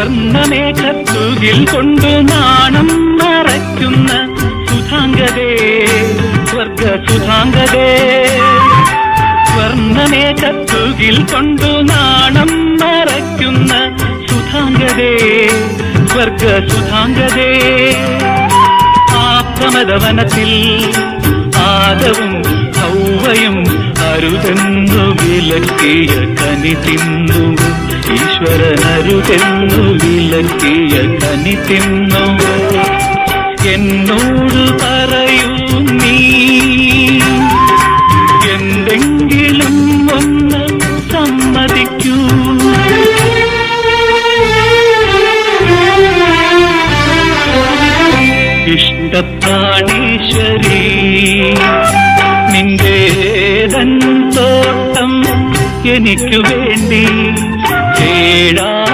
സ്വർണ്ണമേഘത്തുകിൽ കൊണ്ടു നാണം മറയ്ക്കുന്ന സുധാംഗതേ, സ്വർഗസുധാംഗതേ. സ്വർണ്ണമേഘത്തുകിൽ കൊണ്ടു നാണം മറയ്ക്കുന്ന സുധാംഗതേ, സ്വർഗസുധാംഗതേ. ആ പ്രമദവനത്തിൽ ആദവും ഹൗവയും അരുതെന്നു വിലക്കിയ കനി തിന്നു, ഈശ്വരനരുതെന്നു വിലക്കിയ കനി തിന്നു. എന്നോട് പറയൂ നീ എന്തെങ്കിലും ഒന്ന് സമ്മതിക്കൂ. ഇഷ്ടപ്രാണീശ്വരി നിന്റേതൻ തോട്ടം എനിക്കു വേണ്ടി